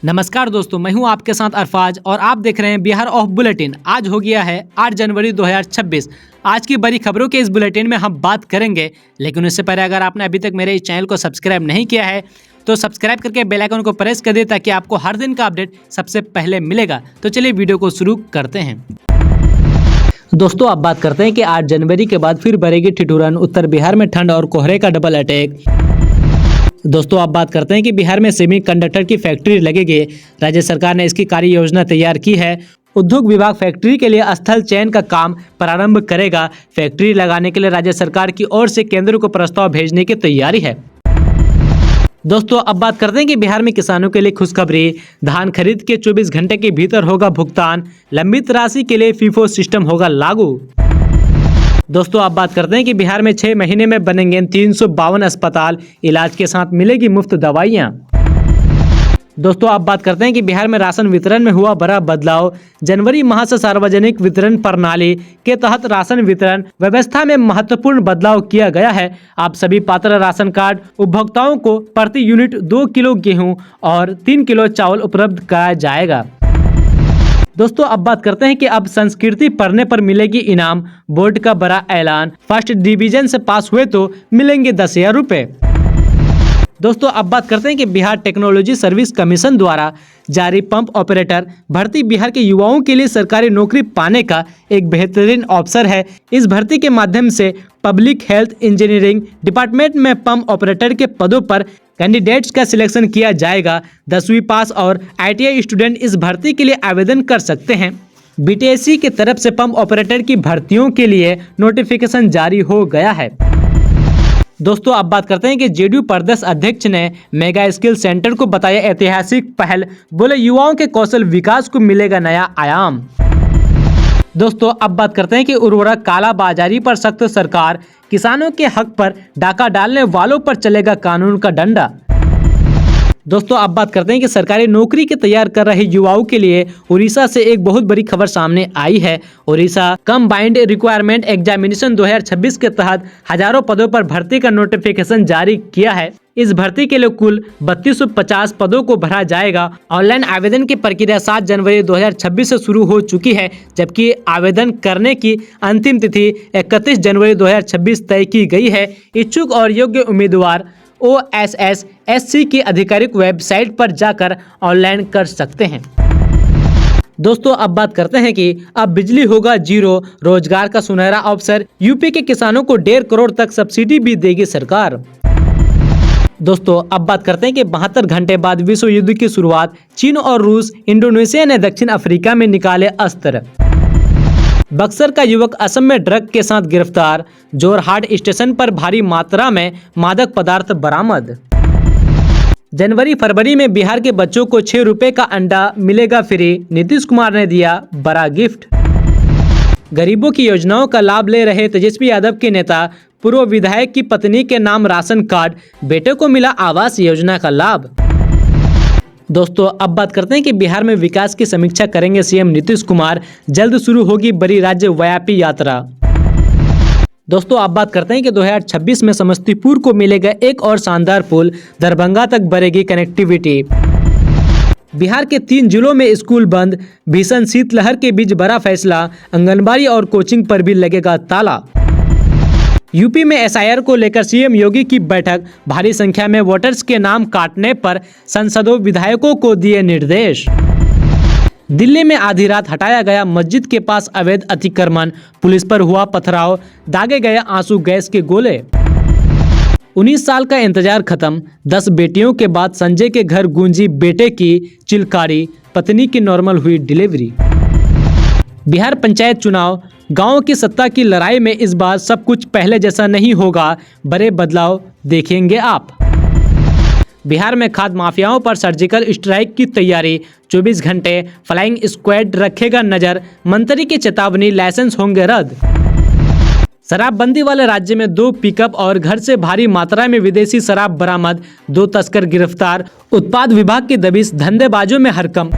नमस्कार दोस्तों, मैं हूं आपके साथ अरफाज और आप देख रहे हैं बिहार ऑफ बुलेटिन। आज हो गया है 8 जनवरी 2026। आज की बड़ी खबरों के इस बुलेटिन में हम बात करेंगे, लेकिन उससे पहले अगर आपने अभी तक मेरे इस चैनल को सब्सक्राइब नहीं किया है तो सब्सक्राइब करके बेल आइकन को प्रेस कर दे ताकि आपको हर दिन का अपडेट सबसे पहले मिलेगा। तो चलिए वीडियो को शुरू करते हैं। दोस्तों, आप बात करते हैं कि 8 जनवरी के बाद फिर बढ़ेगी ठिठुरन, उत्तर बिहार में ठंड और कोहरे का डबल अटैक। दोस्तों, आप बात करते हैं कि बिहार में सेमीकंडक्टर की फैक्ट्री लगेगी। राज्य सरकार ने इसकी कार्य योजना तैयार की है। उद्योग विभाग फैक्ट्री के लिए स्थल चयन का काम प्रारंभ करेगा। फैक्ट्री लगाने के लिए राज्य सरकार की ओर से केंद्र को प्रस्ताव भेजने की तैयारी है। दोस्तों, अब बात करते हैं कि बिहार में किसानों के लिए खुशखबरी। धान खरीद के 24 घंटे के भीतर होगा भुगतान। लंबित राशि के लिए फीफो सिस्टम होगा लागू। दोस्तों, आप बात करते हैं कि बिहार में 6 महीने में बनेंगे 352 अस्पताल। इलाज के साथ मिलेगी मुफ्त दवाइयां। दोस्तों, आप बात करते हैं कि बिहार में राशन वितरण में हुआ बड़ा बदलाव। जनवरी माह से सार्वजनिक वितरण प्रणाली के तहत राशन वितरण व्यवस्था में महत्वपूर्ण बदलाव किया गया है। आप सभी पात्र राशन कार्ड उपभोक्ताओं को प्रति यूनिट 2 किलो गेहूं और 3 किलो चावल उपलब्ध कराया जाएगा। दोस्तों, अब बात करते हैं कि अब संस्कृति पढ़ने पर मिलेगी इनाम। बोर्ड का बड़ा ऐलान। फर्स्ट डिवीजन से पास हुए तो मिलेंगे 10,000 रुपए। दोस्तों, अब बात करते हैं कि बिहार टेक्नोलॉजी सर्विस कमीशन द्वारा जारी पंप ऑपरेटर भर्ती बिहार के युवाओं के लिए सरकारी नौकरी पाने का एक बेहतरीन अवसर है। इस भर्ती के माध्यम से पब्लिक हेल्थ इंजीनियरिंग डिपार्टमेंट में पंप ऑपरेटर के पदों पर कैंडिडेट्स का सिलेक्शन किया जाएगा। 10वीं पास और ITI स्टूडेंट इस भर्ती के लिए आवेदन कर सकते हैं। BTSC की तरफ से पंप ऑपरेटर की भर्तियों के लिए नोटिफिकेशन जारी हो गया है। दोस्तों, अब बात करते हैं कि JDU प्रदेश अध्यक्ष ने मेगा स्किल सेंटर को बताया ऐतिहासिक पहल। बोले युवाओं के कौशल विकास को मिलेगा नया आयाम। दोस्तों, अब बात करते हैं कि उर्वरक कालाबाजारी पर सख्त सरकार। किसानों के हक पर डाका डालने वालों पर चलेगा कानून का डंडा। दोस्तों, अब बात करते हैं कि सरकारी नौकरी की तैयार कर रहे युवाओं के लिए उड़ीसा से एक बहुत बड़ी खबर सामने आई है। उड़ीसा कंबाइंड रिक्वायरमेंट एग्जामिनेशन 2026 के तहत हजारों पदों पर भर्ती का नोटिफिकेशन जारी किया है। इस भर्ती के लिए कुल 3250 पदों को भरा जाएगा। ऑनलाइन आवेदन की प्रक्रिया 7 जनवरी 2026 से शुरू हो चुकी है, जबकि आवेदन करने की अंतिम तिथि 31 जनवरी 2026 तय की गई है। इच्छुक और योग्य उम्मीदवार OSSSC की आधिकारिक वेबसाइट पर जाकर ऑनलाइन कर सकते हैं। दोस्तों, अब बात करते हैं कि अब बिजली होगा जीरो, रोजगार का सुनहरा अवसर। यूपी के किसानों को 1.5 करोड़ तक सब्सिडी भी देगी सरकार। दोस्तों, अब बात करते हैं कि 72 घंटे बाद विश्व युद्ध की शुरुआत। चीन और रूस, इंडोनेशिया ने दक्षिण अफ्रीका में निकाले अस्त्र। बक्सर का युवक असम में ड्रग के साथ गिरफ्तार। जोरहाट स्टेशन पर भारी मात्रा में मादक पदार्थ बरामद। जनवरी फरवरी में बिहार के बच्चों को 6 रुपए का अंडा मिलेगा फ्री। नीतीश कुमार ने दिया बड़ा गिफ्ट। गरीबों की योजनाओं का लाभ ले रहे तेजस्वी यादव के नेता पूर्व विधायक की पत्नी के नाम राशन कार्ड। बेटे को मिला आवास योजना का लाभ। दोस्तों, अब बात करते हैं कि बिहार में विकास की समीक्षा करेंगे CM नीतीश कुमार। जल्द शुरू होगी बड़ी राज्य व्यापी यात्रा। दोस्तों, अब बात करते हैं कि 2026 में समस्तीपुर को मिलेगा एक और शानदार पुल। दरभंगा तक बढ़ेगी कनेक्टिविटी। बिहार के 3 जिलों में स्कूल बंद। भीषण शीतलहर के बीच बड़ा फैसला। आंगनबाड़ी और कोचिंग पर भी लगेगा ताला। यूपी में SIR को लेकर CM योगी की बैठक। भारी संख्या में वोटर्स के नाम काटने पर सांसदों विधायकों को दिए निर्देश। दिल्ली में आधी रात हटाया गया मस्जिद के पास अवैध अतिक्रमण। पुलिस पर हुआ पथराव। दागे गए आंसू गैस के गोले। 19 साल का इंतजार खत्म। 10 बेटियों के बाद संजय के घर गूंजी बेटे की चिलकारी। पत्नी की नॉर्मल हुई डिलीवरी। बिहार पंचायत चुनाव। गांव की सत्ता की लड़ाई में इस बार सब कुछ पहले जैसा नहीं होगा। बड़े बदलाव देखेंगे आप। बिहार में खाद माफियाओं पर सर्जिकल स्ट्राइक की तैयारी। 24 घंटे फ्लाइंग स्क्वाड रखेगा नजर। मंत्री की चेतावनी, लाइसेंस होंगे रद्द। शराबबंदी वाले राज्य में 2 पिकअप और घर से भारी मात्रा में विदेशी शराब बरामद। 2 तस्कर गिरफ्तार। उत्पाद विभाग की दबिश, धंधेबाजों में हड़कंप।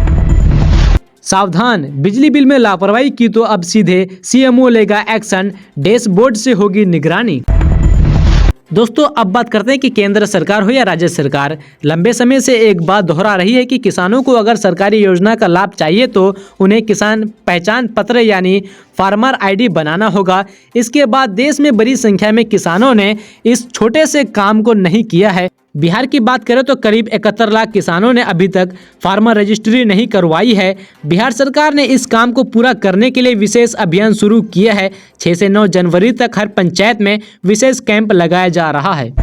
सावधान, बिजली बिल में लापरवाही की तो अब सीधे CMO लेगा एक्शन। डैशबोर्ड से होगी निगरानी। दोस्तों अब बात करते हैं कि केंद्र सरकार हो या राज्य सरकार लंबे समय से एक बात दोहरा रही है कि किसानों को अगर सरकारी योजना का लाभ चाहिए तो उन्हें किसान पहचान पत्र यानी फार्मर आईडी बनाना होगा। इसके बाद देश में बड़ी संख्या में किसानों ने इस छोटे से काम को नहीं किया है। बिहार की बात करें तो करीब 71 लाख किसानों ने अभी तक फार्मर रजिस्ट्री नहीं करवाई है। बिहार सरकार ने इस काम को पूरा करने के लिए विशेष अभियान शुरू किया है। 6 से 9 जनवरी तक हर पंचायत में विशेष कैंप लगाया जा रहा है।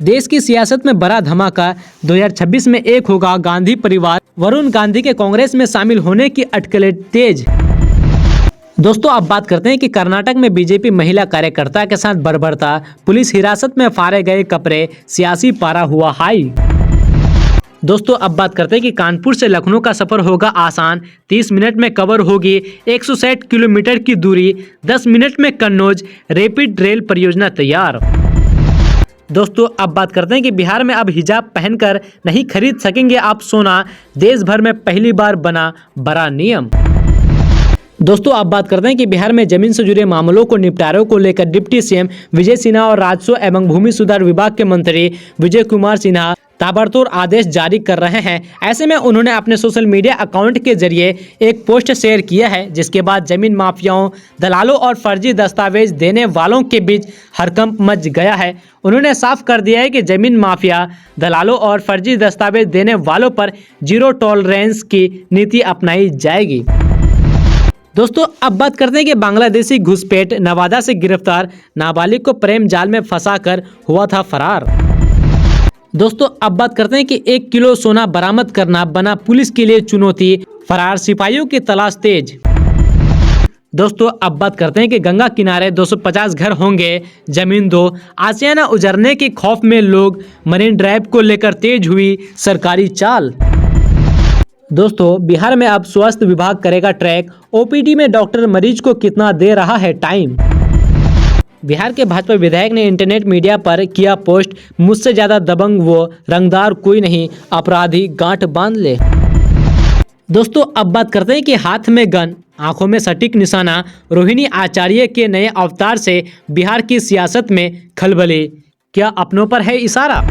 देश की सियासत में बड़ा धमाका 2026 में एक होगा गांधी परिवार, वरुण गांधी के कांग्रेस में शामिल होने की अटकलें तेज। दोस्तों अब बात करते हैं कि कर्नाटक में बीजेपी महिला कार्यकर्ता के साथ बर्बरता, पुलिस हिरासत में फाड़े गए कपड़े, सियासी पारा हुआ हाई। दोस्तों अब बात करते हैं कि कानपुर से लखनऊ का सफर होगा आसान, 30 मिनट में कवर होगी 160 किलोमीटर की दूरी, 10 मिनट में कन्नौज रैपिड रेल परियोजना तैयार। दोस्तों अब बात करते हैं कि बिहार में अब हिजाब पहनकर नहीं खरीद सकेंगे आप सोना, देश भर में पहली बार बना बड़ा नियम। दोस्तों अब बात करते हैं कि बिहार में जमीन से जुड़े मामलों को निपटारे को लेकर डिप्टी सीएम विजय सिन्हा और राजस्व एवं भूमि सुधार विभाग के मंत्री विजय कुमार सिन्हा ताबड़तोड़ आदेश जारी कर रहे हैं। ऐसे में उन्होंने अपने सोशल मीडिया अकाउंट के जरिए एक पोस्ट शेयर किया है, जिसके बाद जमीन माफियाओं, दलालों और फर्जी दस्तावेज देने वालों के बीच हड़कंप मच गया है। उन्होंने साफ कर दिया है कि जमीन माफिया, दलालों और फर्जी दस्तावेज देने वालों पर जीरो टॉलरेंस की नीति अपनाई जाएगी। दोस्तों अब बात करते हैं कि बांग्लादेशी घुसपैठ नवादा से गिरफ्तार, नाबालिग को प्रेम जाल में फंसाकर हुआ था फरार। दोस्तों अब बात करते हैं कि 1 किलो सोना बरामद करना बना पुलिस के लिए चुनौती, फरार सिपाहियों की तलाश तेज। दोस्तों अब बात करते हैं कि गंगा किनारे 250 घर होंगे, जमीन दो, आशियाना उजरने के खौफ में लोग, मरीन ड्राइव को लेकर तेज हुई सरकारी चाल। दोस्तों बिहार में अब स्वास्थ्य विभाग करेगा ट्रैक, ओपीडी में डॉक्टर मरीज को कितना दे रहा है टाइम। बिहार के भाजपा विधायक ने इंटरनेट मीडिया पर किया पोस्ट, मुझसे ज्यादा दबंग वो रंगदार कोई नहीं, अपराधी गांठ बांध ले। दोस्तों अब बात करते हैं कि हाथ में गन, आंखों में सटीक निशाना, रोहिणी आचार्य के नए अवतार से बिहार की सियासत में खलबली, क्या अपनों पर है इशारा।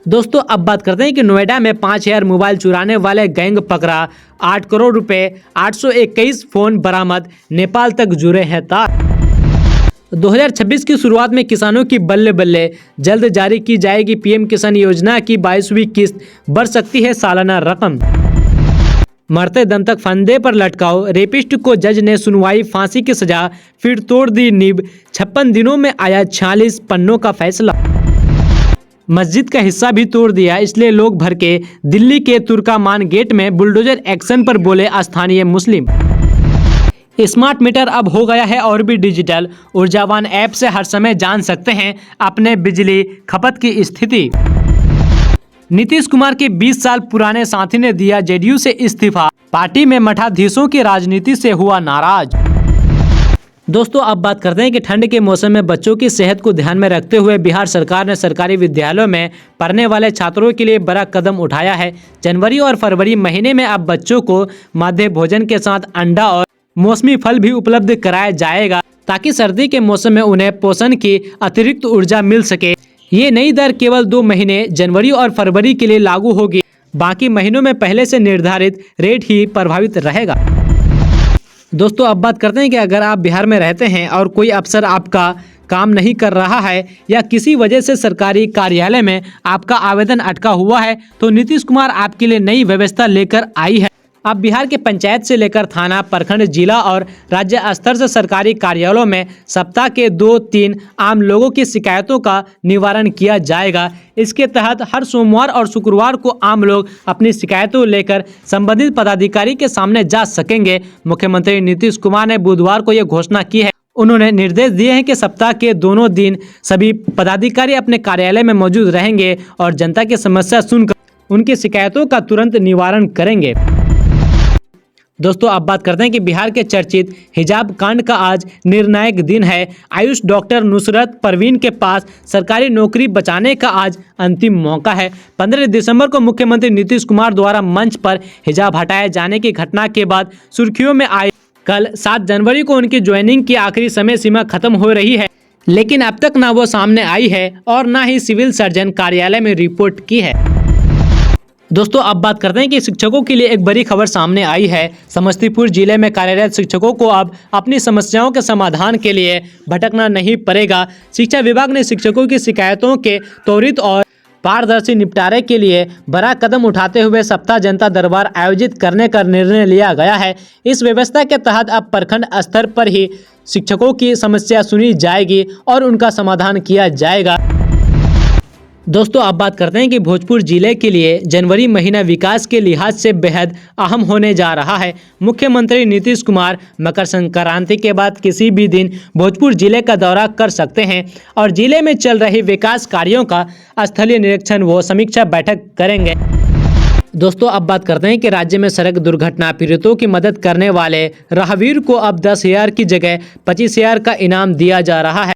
दोस्तों अब बात करते हैं कि नोएडा में 5000 मोबाइल चुराने वाले गैंग पकड़ा, 8 करोड़ रुपए 821 फोन बरामद, नेपाल तक जुड़े हैं तार। 2026 की शुरुआत में किसानों की बल्ले बल्ले, जल्द जारी की जाएगी पीएम किसान योजना की 22वीं किस्त, बढ़ सकती है सालाना रकम। मरते दम तक फंदे पर लटकाओ, रेपिस्ट को जज ने सुनवाई फांसी की सजा, फिर तोड़ दी नींब, 56 दिनों में आया 46 पन्नों का फैसला। मस्जिद का हिस्सा भी तोड़ दिया, इसलिए लोग भर के दिल्ली के तुर्कामान गेट में बुलडोजर एक्शन पर बोले स्थानीय मुस्लिम। स्मार्ट मीटर अब हो गया है और भी डिजिटल, ऊर्जावान ऐप से हर समय जान सकते हैं अपने बिजली खपत की स्थिति। नीतीश कुमार के 20 साल पुराने साथी ने दिया जेडीयू से इस्तीफा, पार्टी में मठाधीशों की राजनीति से हुआ नाराज। दोस्तों अब बात करते हैं कि ठंड के मौसम में बच्चों की सेहत को ध्यान में रखते हुए बिहार सरकार ने सरकारी विद्यालयों में पढ़ने वाले छात्रों के लिए बड़ा कदम उठाया है। जनवरी और फरवरी महीने में अब बच्चों को माध्य भोजन के साथ अंडा और मौसमी फल भी उपलब्ध कराया जाएगा, ताकि सर्दी के मौसम में उन्हें पोषण की अतिरिक्त ऊर्जा मिल सके। ये नई दर केवल 2 महीने जनवरी और फरवरी के लिए लागू होगी, बाकी महीनों में पहले से निर्धारित रेट ही प्रभावित रहेगा। दोस्तों अब बात करते हैं कि अगर आप बिहार में रहते हैं और कोई अफसर आपका काम नहीं कर रहा है या किसी वजह से सरकारी कार्यालय में आपका आवेदन अटका हुआ है, तो नीतीश कुमार आपके लिए नई व्यवस्था लेकर आई है। अब बिहार के पंचायत से लेकर थाना, प्रखंड, जिला और राज्य स्तर से सरकारी कार्यालयों में सप्ताह के 2-3 आम लोगों की शिकायतों का निवारण किया जाएगा। इसके तहत हर सोमवार और शुक्रवार को आम लोग अपनी शिकायतों लेकर संबंधित पदाधिकारी के सामने जा सकेंगे। मुख्यमंत्री नीतीश कुमार ने बुधवार को यह घोषणा की है। उन्होंने निर्देश दिए हैं कि सप्ताह के दोनों दिन सभी पदाधिकारी अपने कार्यालय में मौजूद रहेंगे और जनता की समस्या सुनकर उनकी शिकायतों का तुरंत निवारण करेंगे। दोस्तों अब बात करते हैं कि बिहार के चर्चित हिजाब कांड का आज निर्णायक दिन है। आयुष डॉक्टर नुसरत परवीन के पास सरकारी नौकरी बचाने का आज अंतिम मौका है। 15 दिसंबर को मुख्यमंत्री नीतीश कुमार द्वारा मंच पर हिजाब हटाए जाने की घटना के बाद सुर्खियों में आए। कल 7 जनवरी को उनकी ज्वाइनिंग की आखिरी समय सीमा खत्म हो रही है। लेकिन अब तक ना वो सामने आई है और ना ही सिविल सर्जन कार्यालय में रिपोर्ट की है। दोस्तों अब बात करते हैं कि शिक्षकों के लिए एक बड़ी खबर सामने आई है। समस्तीपुर जिले में कार्यरत शिक्षकों को अब अपनी समस्याओं के समाधान के लिए भटकना नहीं पड़ेगा। शिक्षा विभाग ने शिक्षकों की शिकायतों के त्वरित और पारदर्शी निपटारे के लिए बड़ा कदम उठाते हुए सप्ताह जनता दरबार आयोजित करने का निर्णय लिया गया है। इस व्यवस्था के तहत अब प्रखंड स्तर पर ही शिक्षकों की समस्या सुनी जाएगी और उनका समाधान किया जाएगा। दोस्तों अब बात करते हैं कि भोजपुर जिले के लिए जनवरी महीना विकास के लिहाज से बेहद अहम होने जा रहा है। मुख्यमंत्री नीतीश कुमार मकर संक्रांति के बाद किसी भी दिन भोजपुर जिले का दौरा कर सकते हैं और जिले में चल रहे विकास कार्यों का स्थलीय निरीक्षण व समीक्षा बैठक करेंगे। दोस्तों अब बात करते हैं कि राज्य में सड़क दुर्घटना पीड़ितों की मदद करने वाले राहगीर को अब 10,000 की जगह 25,000 का इनाम दिया जा रहा है।